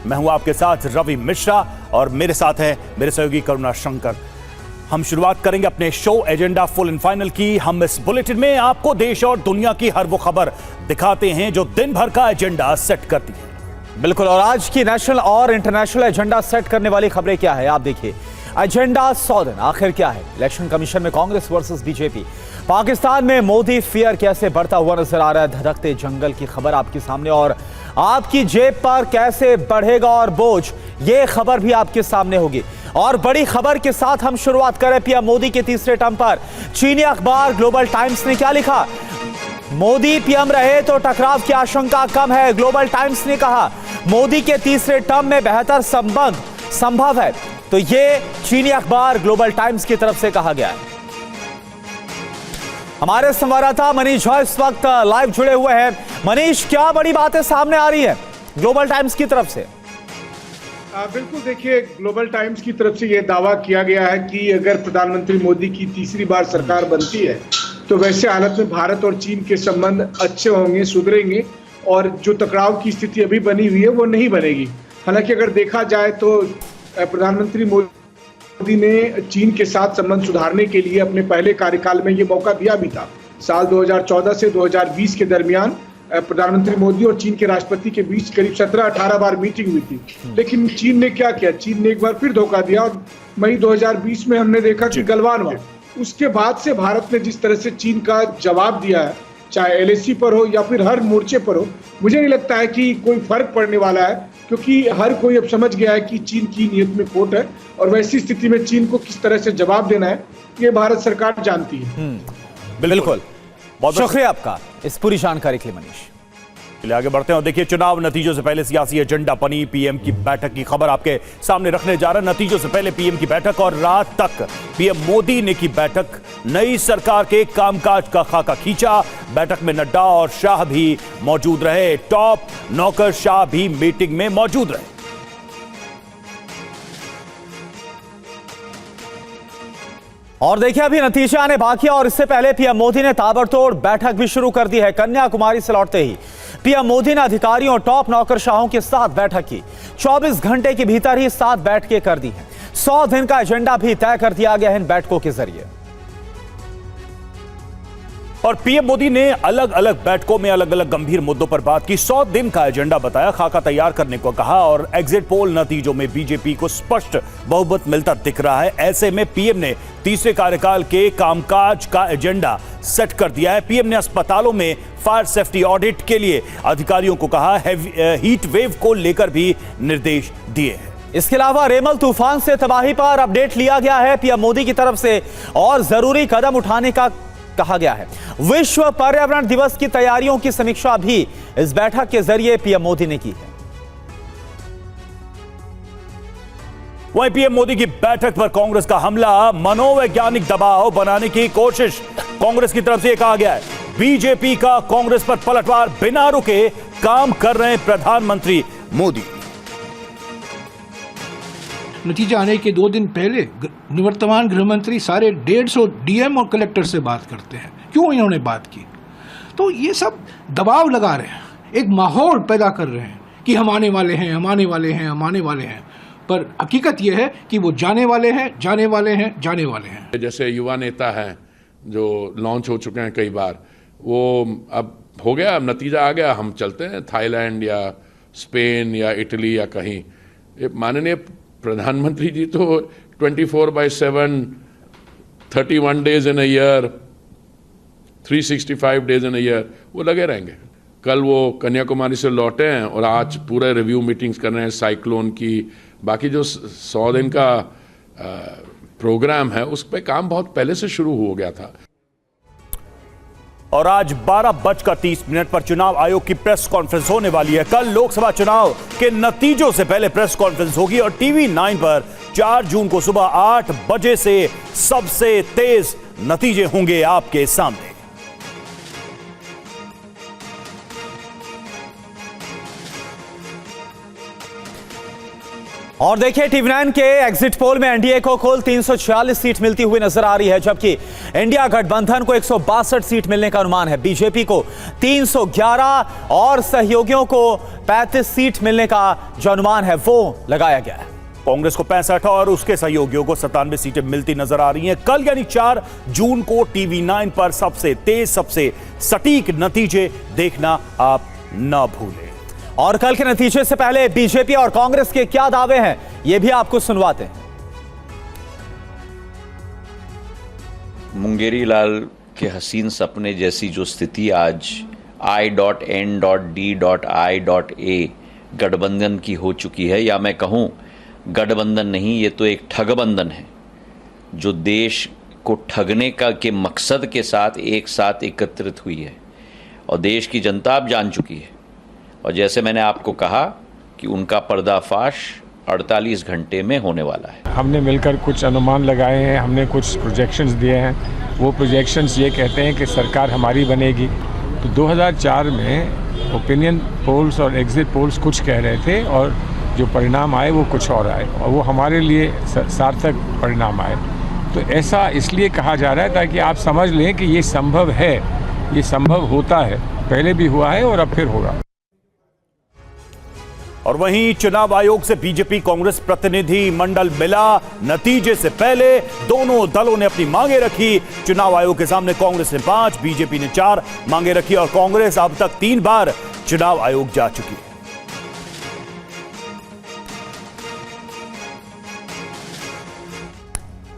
मैं हूं आपके साथ रवि मिश्रा और मेरे साथ हैं मेरे सहयोगी करुणा शंकर। हम शुरुआत करेंगे अपने show agenda full and final की। हम इस बुलेटिन में आपको देश और दुनिया की हर वो खबर दिखाते हैं जो दिन भर का एजेंडा सेट करती है। बिल्कुल, और आज की नेशनल और इंटरनेशनल एजेंडा सेट करने वाली खबरें क्या है, आप देखिए। एजेंडा 100 दिन आखिर क्या है? इलेक्शन कमीशन में कांग्रेस वर्सेस बीजेपी। पाकिस्तान में मोदी फियर कैसे बढ़ता हुआ नजर आ रहा है, धधकते जंगल की खबर आपके सामने। और आपकी जेब पर कैसे बढ़ेगा और बोझ, ये खबर भी आपके सामने होगी। और बड़ी खबर के साथ हम शुरुआत करें पीएम मोदी के तीसरे टर्म पर। चीनी अखबार ग्लोबल टाइम्स ने क्या लिखा? मोदी पीएम रहे तो टकराव की आशंका कम है, ग्लोबल टाइम्स ने कहा। मोदी के तीसरे टर्म में बेहतर संबंध संभव है, तो ये चीनी अखबार ग्लोबल टाइम्स की तरफ से कहा गया है। हमारे संवाददाता मनीष झा इस वक्त लाइव जुड़े हुए हैं। मनीष, क्या बड़ी बातें सामने आ रही है ग्लोबल टाइम्स की तरफ से? बिल्कुल, देखिए, ग्लोबल टाइम्स की तरफ से यह दावा किया गया है कि अगर प्रधानमंत्री मोदी की तीसरी बार सरकार बनती है तो वैसे हालत में भारत और चीन के संबंध अच्छे होंगे, सुधरेंगे और जो टकराव की स्थिति अभी बनी हुई है वो नहीं बनेगी। हालांकि अगर देखा जाए तो प्रधानमंत्री मोदी ने चीन के साथ संबंध सुधारने के लिए अपने पहले कार्यकाल में ये मौका दिया भी था। साल 2014 से 2020 के दरमियान प्रधानमंत्री मोदी और चीन के राष्ट्रपति के बीच करीब 17-18 बार मीटिंग हुई थी, लेकिन चीन ने क्या किया? चीन ने एक बार फिर धोखा दिया और मई 2020 में हमने देखा कि गलवान हुआ। उसके बाद से भारत ने जिस तरह से चीन का जवाब दिया है, चाहे एलएसी पर हो या फिर हर मोर्चे पर हो, मुझे नहीं लगता है कि कोई फर्क पड़ने वाला है, क्योंकि हर कोई अब समझ गया है कि चीन की नीयत में खोट है और वैसी स्थिति में चीन को किस तरह से जवाब देना है ये भारत सरकार जानती है। बिल्कुल, बहुत शुक्रिया आपका इस पूरी जानकारी के लिए मनीष। चलिए आगे बढ़ते हैं और देखिए, चुनाव नतीजों से पहले सियासी एजेंडा बनी पीएम की बैठक की खबर आपके सामने रखने जा रहा है। नतीजों से पहले पीएम की बैठक और रात तक पीएम मोदी ने की बैठक, नई सरकार के कामकाज का खाका खींचा। बैठक में नड्डा और शाह भी मौजूद रहे, टॉप नौकरशाह भी मीटिंग में मौजूद रहे। और देखिए, अभी नतीजे आने बाकी है और इससे पहले पीएम मोदी ने ताबड़तोड़ बैठक भी शुरू कर दी है। कन्याकुमारी से लौटते ही पीएम मोदी ने अधिकारियों और टॉप नौकरशाहों के साथ बैठक की। 24 घंटे के भीतर ही 7 बैठकें कर दी हैं। 100 दिन का एजेंडा भी तय कर दिया गया है इन बैठकों के जरिए। और पीएम मोदी ने अलग अलग बैठकों में अलग अलग गंभीर मुद्दों पर बात की। 100 दिन का एजेंडा बताया, खाका तैयार करने को कहा और एग्जिट पोल नतीजों में बीजेपी को स्पष्ट बहुमत मिलता दिख रहा है। ऐसे में पीएम ने तीसरे कार्यकाल के कामकाज का एजेंडा सेट कर दिया है। पीएम ने अस्पतालों में फायर सेफ्टी ऑडिट के लिए अधिकारियों को कहा, हीट वेव को लेकर भी निर्देश दिए हैं। इसके अलावा रेमल तूफान से तबाही पर अपडेट लिया गया है पीएम मोदी की तरफ से और जरूरी कदम उठाने का कहा गया है। विश्व पर्यावरण दिवस की तैयारियों की समीक्षा भी इस बैठक के जरिए पीएम मोदी ने की है। वहीं पीएम मोदी की बैठक पर कांग्रेस का हमला, मनोवैज्ञानिक दबाव बनाने की कोशिश कांग्रेस की तरफ से यह कहा गया है। बीजेपी का कांग्रेस पर पलटवार, बिना रुके काम कर रहे प्रधानमंत्री मोदी। नतीजा आने के 2 दिन पहले निवर्तमान गृह मंत्री सारे 150 डीएम और कलेक्टर से बात करते हैं। क्यों इन्होंने बात की? तो ये सब दबाव लगा रहे हैं, एक माहौल पैदा कर रहे हैं कि हम आने वाले हैं, हम आने वाले हैं, हम आने वाले हैं। पर हकीकत यह है कि वो जाने वाले हैं, जाने वाले हैं, जाने वाले हैं। जैसे युवा नेता हैं जो लॉन्च हो चुके हैं कई बार, वो अब हो गया, अब नतीजा आ गया, हम चलते हैं थाईलैंड या स्पेन या इटली या कहीं। माननीय प्रधानमंत्री जी तो 24/7, 31 days in a year, 365 days in a year वो लगे रहेंगे। कल वो कन्याकुमारी से लौटे हैं और आज पूरे रिव्यू मीटिंग्स कर रहे हैं साइक्लोन की। बाकी जो 100 दिन का प्रोग्राम है उस पर काम बहुत पहले से शुरू हो गया था। और आज 12:30 पर चुनाव आयोग की प्रेस कॉन्फ्रेंस होने वाली है। कल लोकसभा चुनाव के नतीजों से पहले प्रेस कॉन्फ्रेंस होगी और टीवी 9 पर 4 जून को सुबह 8 बजे से सबसे तेज नतीजे होंगे आपके सामने। और देखिए टीवी9 के एग्जिट पोल में एनडीए को कुल 346 सीट मिलती हुई नजर आ रही है, जबकि इंडिया गठबंधन को 162 सीट मिलने का अनुमान है। बीजेपी को 311 और सहयोगियों को 35 सीट मिलने का जो अनुमान है वो लगाया गया है। कांग्रेस को 65 और उसके सहयोगियों को 97 सीटें मिलती नजर आ रही हैं। कल यानी 4 जून को टीवी9 पर सबसे तेज, सबसे सटीक नतीजे देखना आप न भूलें। और कल के नतीजे से पहले बीजेपी और कांग्रेस के क्या दावे हैं, यह भी आपको सुनवाते हैं। मुंगेरी लाल के हसीन सपने जैसी जो स्थिति आज I.N.D.I.A गठबंधन की हो चुकी है, या मैं कहूं गठबंधन नहीं, ये तो एक ठगबंधन है जो देश को ठगने का के मकसद के साथ एक साथ एकत्रित हुई है और देश की जनता अब जान चुकी है। और जैसे मैंने आपको कहा कि उनका पर्दाफाश 48 घंटे में होने वाला है। हमने मिलकर कुछ अनुमान लगाए हैं, हमने कुछ प्रोजेक्शंस दिए हैं। वो प्रोजेक्शंस ये कहते हैं कि सरकार हमारी बनेगी। तो 2004 में ओपिनियन पोल्स और एग्जिट पोल्स कुछ कह रहे थे और जो परिणाम आए वो कुछ और आए, और वो हमारे लिए सार्थक परिणाम आए। तो ऐसा इसलिए कहा जा रहा है ताकि आप समझ लें कि ये संभव है, ये संभव होता है, पहले भी हुआ है और अब फिर होगा। और वहीं चुनाव आयोग से बीजेपी कांग्रेस प्रतिनिधि मंडल मिला। नतीजे से पहले दोनों दलों ने अपनी मांगे रखी। चुनाव आयोग के सामने कांग्रेस ने 5, बीजेपी ने 4 मांगे रखी और कांग्रेस अब तक 3 बार चुनाव आयोग जा चुकी है।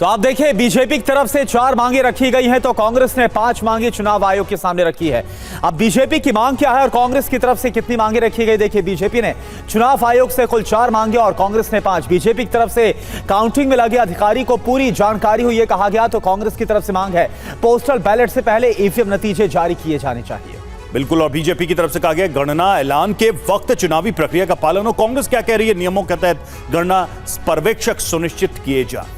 तो आप देखिए बीजेपी की तरफ से 4 मांगे रखी गई हैं, तो कांग्रेस ने 5 मांगे चुनाव आयोग के सामने रखी है। अब बीजेपी की मांग क्या है और कांग्रेस की तरफ से कितनी मांगे रखी गई, देखिए बीजेपी ने चुनाव आयोग से कुल 4 मांगे और कांग्रेस ने 5। बीजेपी की तरफ से काउंटिंग में लगे अधिकारी को पूरी जानकारी हुई है कहा गया, तो कांग्रेस की तरफ से मांग है पोस्टल बैलेट से पहले ईवीएम नतीजे जारी किए जाने चाहिए। बिल्कुल, और बीजेपी की तरफ से कहा गया गणना ऐलान के वक्त चुनावी प्रक्रिया का पालन हो। कांग्रेस क्या कह रही है, नियमों के तहत गणना पर्यवेक्षक सुनिश्चित किए जाए।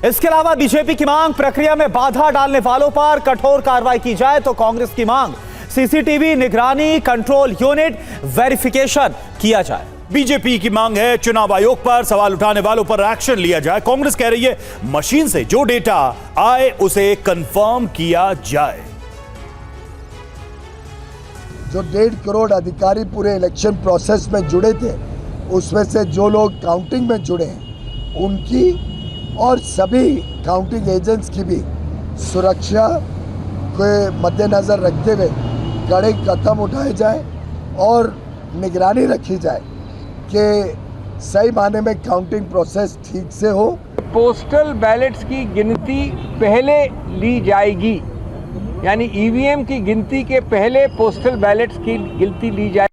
इसके अलावा बीजेपी की मांग प्रक्रिया में बाधा डालने वालों पर कठोर कार्रवाई की जाए, तो कांग्रेस की मांग सीसीटीवी निगरानी कंट्रोल यूनिट वेरिफिकेशन किया जाए। बीजेपी की मांग है चुनाव आयोग पर सवाल उठाने वालों पर एक्शन लिया जाए। कांग्रेस कह रही है मशीन से जो डेटा आए उसे कंफर्म किया जाए। जो 1.5 करोड़ अधिकारी पूरे इलेक्शन प्रोसेस में जुड़े थे, उसमें से जो लोग काउंटिंग में जुड़े हैं उनकी और सभी काउंटिंग एजेंट्स की भी सुरक्षा के मद्देनज़र रखते हुए कड़े कदम उठाए जाए और निगरानी रखी जाए कि सही माने में काउंटिंग प्रोसेस ठीक से हो। पोस्टल बैलेट्स की गिनती पहले ली जाएगी, यानी ईवीएम की गिनती के पहले पोस्टल बैलेट्स की गिनती ली जाएगी।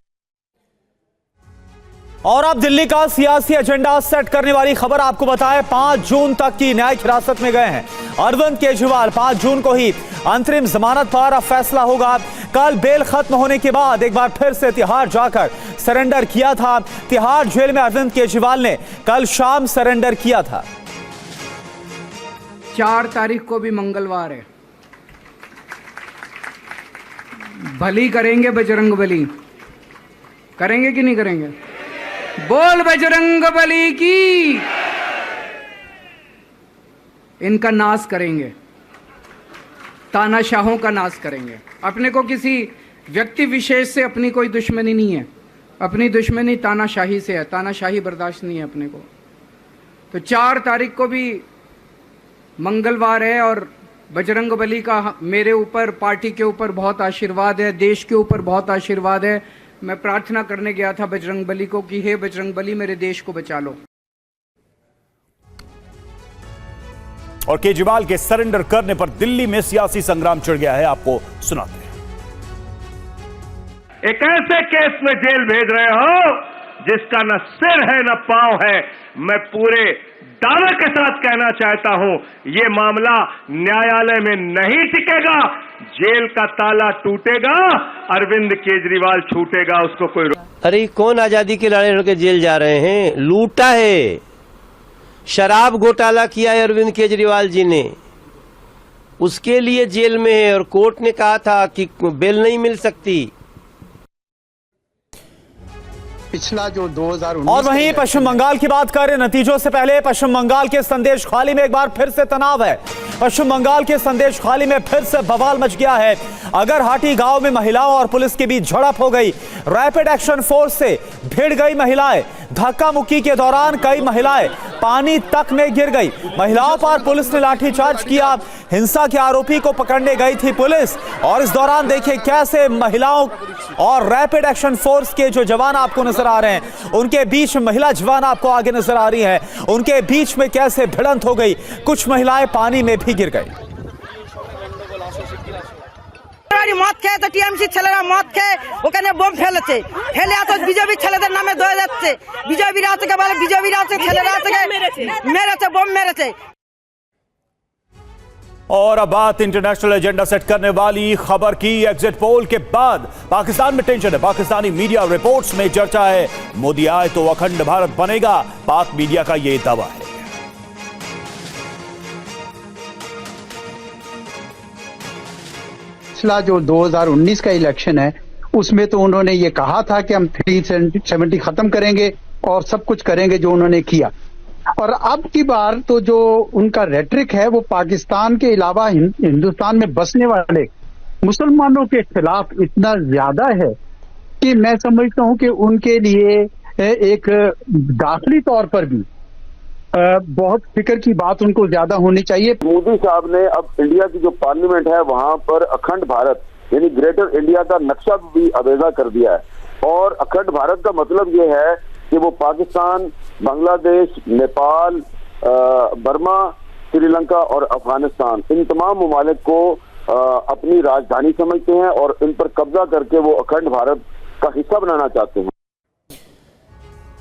और अब दिल्ली का सियासी एजेंडा सेट करने वाली खबर आपको बताएं। 5 जून तक की न्यायिक हिरासत में गए हैं अरविंद केजरीवाल। 5 जून को ही अंतरिम जमानत पर अब फैसला होगा। कल बेल खत्म होने के बाद एक बार फिर से तिहाड़ जाकर सरेंडर किया था। तिहाड़ जेल में अरविंद केजरीवाल ने कल शाम सरेंडर किया था। 4 तारीख को भी मंगलवार है। भली करेंगे बजरंग बली, करेंगे कि नहीं करेंगे? बोल बजरंग बली की। इनका नाश करेंगे, तानाशाहों का नाश करेंगे। अपने को किसी व्यक्ति विशेष से अपनी कोई दुश्मनी नहीं है, अपनी दुश्मनी तानाशाही से है। तानाशाही बर्दाश्त नहीं है अपने को। तो 4 तारीख को भी मंगलवार है और बजरंग बली का मेरे ऊपर, पार्टी के ऊपर बहुत आशीर्वाद है, देश के ऊपर बहुत आशीर्वाद है। मैं प्रार्थना करने गया था बजरंग बली को कि हे बजरंग बली मेरे देश को बचा लो। और केजरीवाल के सरेंडर करने पर दिल्ली में सियासी संग्राम छिड़ गया है, आपको सुनाते हैं। एक ऐसे केस में जेल भेज रहे हो जिसका न सिर है न पांव है। मैं पूरे दावे के साथ कहना चाहता हूं, ये मामला न्यायालय में नहीं टिकेगा। जेल का ताला टूटेगा, अरविंद केजरीवाल छूटेगा, उसको कोई। अरे कौन आजादी के लड़ाई के जेल जा रहे हैं? लूटा है, शराब घोटाला किया है अरविंद केजरीवाल जी ने, उसके लिए जेल में है और कोर्ट ने कहा था कि बेल नहीं मिल सकती। पिछला जो 2019 और वहीं पश्चिम बंगाल की बात करें, नतीजों से पहले पश्चिम बंगाल के संदेश खाली में एक बार फिर से तनाव है। पश्चिम बंगाल के संदेश खाली में फिर से बवाल मच गया है। अगरहाटी गांव में महिलाओं और पुलिस के बीच झड़प हो गई। रैपिड एक्शन फोर्स से भिड़ गई महिलाएं। धक्का मुक्की के दौरान कई महिलाएं पानी तक में गिर गई। महिलाओं पर पुलिस ने लाठीचार्ज किया। हिंसा के आरोपी को पकड़ने गई थी पुलिस, और इस दौरान देखिए कैसे महिलाओं और रैपिड एक्शन फोर्स के जो जवान आपको नजर आ रहे हैं, उनके बीच महिला जवान आपको आगे नजर आ रही हैं, उनके बीच में कैसे भिड़ंत हो गई। कुछ महिलाएं पानी में भी गिर गई। মদ খেয়ে তো টিএমসি ছেলেরা মদ খেয়ে ওখানে বোম ফেলেছে, ফেলে এত বিজেপি ছেলেদের নামে দয়ে যাচ্ছে। বিজেপিরা আছে বলে বিজেপিরা আছে, ছেলেরা আছে মেরেছে, বোম মেরেছে। और अब बात इंटरनेशनल एजेंडा सेट करने वाली खबर की। एग्जिट पोल के बाद पाकिस्तान में टेंशन है। पाकिस्तानी मीडिया रिपोर्ट्स में चर्चा है, मोदी आए तो अखंड भारत बनेगा, पाक मीडिया का यह दावा है। पिछला जो 2019 का इलेक्शन है उसमें तो उन्होंने ये कहा था कि हम 370 खत्म करेंगे और सब कुछ करेंगे जो उन्होंने किया। और अब की बार तो जो उनका रेटरिक है वो पाकिस्तान के अलावा हिंदुस्तान में बसने वाले मुसलमानों के खिलाफ इतना ज्यादा है कि मैं समझता हूं कि उनके लिए एक दाखिली तौर पर भी बहुत फिक्र की बात उनको ज्यादा होनी चाहिए। मोदी साहब ने अब इंडिया की जो पार्लियामेंट है वहां पर अखंड भारत यानी ग्रेटर इंडिया का नक्शा भी अवेजा कर दिया है। और अखंड भारत का मतलब ये है कि वो पाकिस्तान, बांग्लादेश, नेपाल, बर्मा, श्रीलंका और अफगानिस्तान, इन तमाम ममालिक को अपनी राजधानी समझते हैं और इन पर कब्जा करके वो अखंड भारत का हिस्सा बनाना चाहते हैं।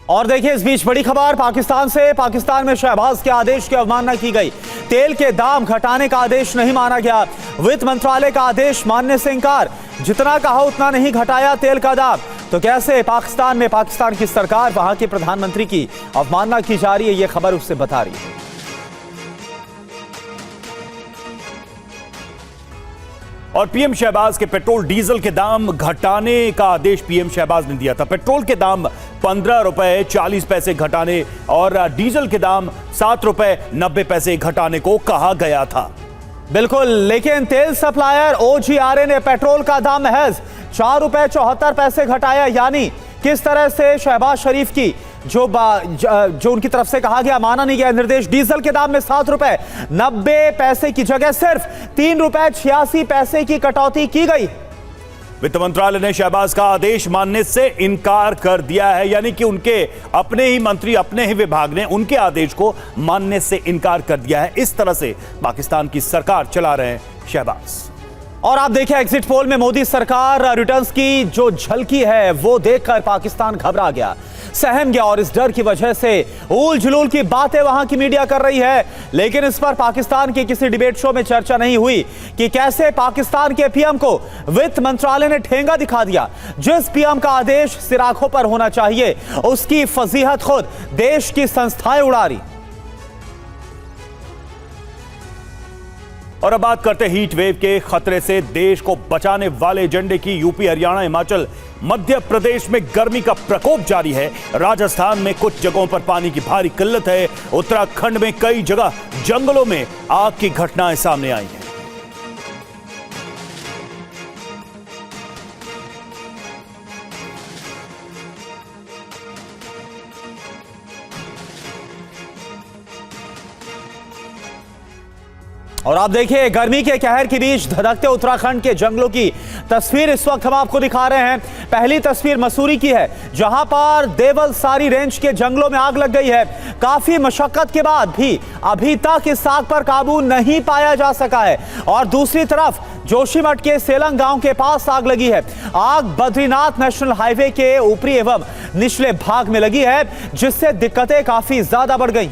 और देखिए इस बीच बड़ी खबर पाकिस्तान से। पाकिस्तान में शहबाज के आदेश की अवमानना की गई। तेल के दाम घटाने का आदेश नहीं माना गया। वित्त मंत्रालय का आदेश मानने से इंकार। जितना कहा उतना नहीं घटाया तेल का दाम। तो कैसे पाकिस्तान में पाकिस्तान की सरकार, वहां के प्रधानमंत्री की अवमानना की जा रही है, यह खबर उससे बता रही है। और पीएम शहबाज के पेट्रोल डीजल के दाम घटाने का आदेश पीएम शहबाज ने दिया था। पेट्रोल के दाम 15 रुपए 40 पैसे घटाने और डीजल के दाम 7 रुपए 90 पैसे घटाने को कहा गया था। बिल्कुल, लेकिन तेल सप्लायर ओजीआरए ने पेट्रोल का दाम महज 4 रुपए 74 पैसे घटाया। यानी किस तरह से शहबाज शरीफ की जो उनकी तरफ से कहा गया, माना नहीं गया निर्देश। डीजल के दाम में 7 रुपए 90 पैसे की जगह सिर्फ 3 रुपए 86 पैसे की कटौती की गई। वित्त मंत्रालय ने शहबाज का आदेश मानने से इनकार कर दिया है। यानी कि उनके अपने ही मंत्री, अपने ही विभाग ने उनके आदेश को मानने से इनकार कर दिया है। इस तरह से पाकिस्तान की सरकार चला रहे हैं शहबाज। और आप देखिए एग्जिट पोल में मोदी सरकार रिटर्न्स की जो झलकी है वो देखकर पाकिस्तान घबरा गया, सहम गया, और इस डर की वजह से ऊल जुलूल की बातें वहां की मीडिया कर रही है। लेकिन इस पर पाकिस्तान के किसी डिबेट शो में चर्चा नहीं हुई कि कैसे पाकिस्तान के पीएम को वित्त मंत्रालय ने ठेंगा दिखा दिया। जिस पीएम का आदेश सिराखों पर होना चाहिए उसकी फजीहत खुद देश की संस्थाएं उड़ा रही। और अब बात करते हैं हीट वेव के खतरे से। देश को बचाने वाले एजेंडे की यूपी, हरियाणा, हिमाचल, मध्य प्रदेश में गर्मी का प्रकोप जारी है। राजस्थान में कुछ जगहों पर पानी की भारी किल्लत है। उत्तराखंड में कई जगह जंगलों में आग की घटनाएं सामने आई हैं। और आप देखिए गर्मी के कहर के बीच धधकते उत्तराखंड के जंगलों की तस्वीर इस वक्त हम आपको दिखा रहे हैं। पहली तस्वीर मसूरी की है, जहां पर देवलसारी रेंज के जंगलों में आग लग गई है। काफी मशक्कत के बाद भी अभी तक इस आग पर काबू नहीं पाया जा सका है। और दूसरी तरफ जोशीमठ के सेलंग गांव के पास आग लगी है। आग बद्रीनाथ नेशनल हाईवे के ऊपरी एवं निचले भाग में लगी है, जिससे दिक्कतें काफी ज्यादा बढ़ गई।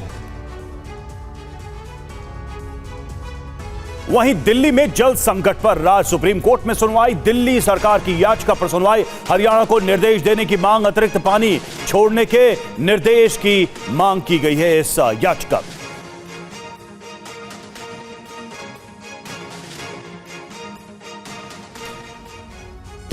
वहीं दिल्ली में जल संकट पर राज्य सुप्रीम कोर्ट में सुनवाई। दिल्ली सरकार की याचिका पर सुनवाई। हरियाणा को निर्देश देने की मांग, अतिरिक्त पानी छोड़ने के निर्देश की मांग की गई है इस याचिका में।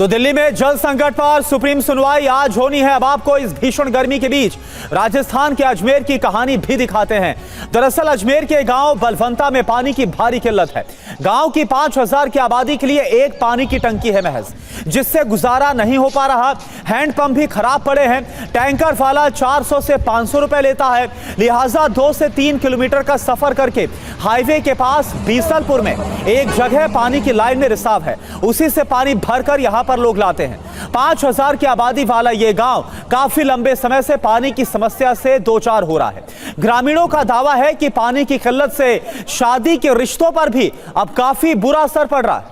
तो दिल्ली में जल संकट पर सुप्रीम सुनवाई आज होनी है। अब आपको इस भीषण गर्मी के बीच राजस्थान के अजमेर की कहानी भी दिखाते हैं। दरअसल अजमेर के गांव बलवंता में पानी की भारी किल्लत है। गांव की 5000 की आबादी के लिए एक पानी की टंकी है महज, जिससे गुजारा नहीं हो पा रहा। हैंडपंप भी खराब पड़े हैं। टैंकर वाला 400 से 500 रुपए लेता है, लिहाजा 2 से 3 किलोमीटर का सफर करके हाईवे के पास बीसलपुर में एक जगह पानी की लाइन में रिसाव है, उसी से पानी भरकर यहां पर लोग लाते हैं। 5000 की आबादी वाला यह गांव काफी लंबे समय से पानी की समस्या से दो चार हो रहा है। ग्रामीणों का दावा है कि पानी की किल्लत से शादी के रिश्तों पर भी अब काफी बुरा असर पड़ रहा है।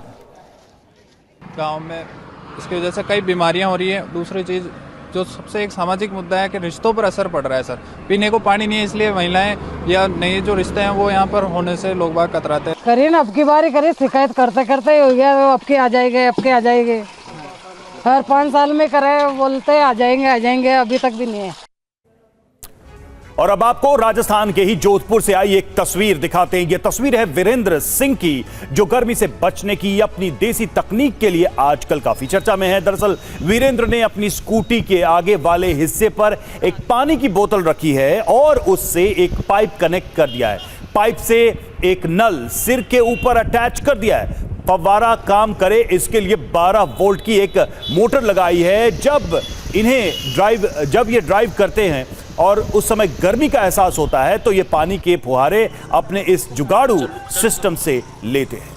गांव में इसकी वजह से कई बीमारियां हो रही है। दूसरी चीज जो सबसे एक सामाजिक मुद्दा है कि रिश्तों पर असर पड़ रहा है सर। पीने को पानी नहीं है, इसलिए महिलाएं या नए जो रिश्ते हैं वो यहाँ पर होने से लोग बाग कतराते हैं। करिए ना, अब की बारी करिए, शिकायत करते करते हो गया, अब के आ जाएंगे, अब के आ जाएंगे। हर 5 साल में करे, बोलते आ जाएंगे, अभी तक भी नहीं है। और अब आपको राजस्थान के ही जोधपुर से आई एक तस्वीर दिखाते हैं। यह तस्वीर है वीरेंद्र सिंह की, जो गर्मी से बचने की अपनी देसी तकनीक के लिए आजकल काफी चर्चा में है। दरअसल वीरेंद्र ने अपनी स्कूटी के आगे वाले हिस्से पर एक पानी की बोतल रखी है और उससे एक पाइप कनेक्ट कर दिया है। पाइप से एक नल सिर के ऊपर अटैच कर दिया है। फव्वारा काम करे इसके लिए 12 वोल्ट की एक मोटर लगाई है। जब ये ड्राइव करते हैं और उस समय गर्मी का एहसास होता है तो ये पानी के फुहारे अपने इस जुगाड़ू सिस्टम से लेते हैं।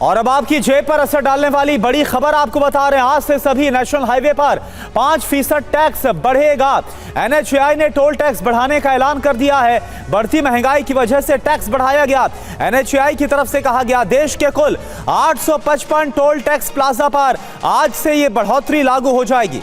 और अब आपकी जेब पर असर डालने वाली बड़ी खबर आपको बता रहे हैं। आज से सभी नेशनल हाईवे पर 5% टैक्स बढ़ेगा। NHAI ने टोल टैक्स बढ़ाने का ऐलान कर दिया है। बढ़ती महंगाई की वजह से टैक्स बढ़ाया गया। NHAI की तरफ से कहा गया देश के कुल 855 टोल टैक्स प्लाजा पर आज से ये बढ़ोतरी लागू हो जाएगी।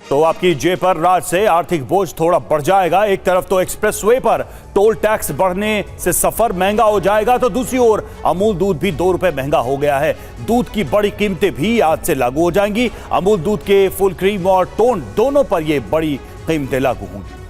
तो आपकी जेब पर राज से आर्थिक बोझ थोड़ा बढ़ जाएगा। एक तरफ तो एक्सप्रेसवे पर टोल टैक्स बढ़ने से सफर महंगा हो जाएगा, तो दूसरी ओर अमूल दूध भी 2 रुपए महंगा हो गया है। दूध की बड़ी कीमतें भी आज से लागू हो जाएंगी। अमूल दूध के फुल क्रीम और टोन दोनों पर ये बड़ी कीमतें लागू होंगी।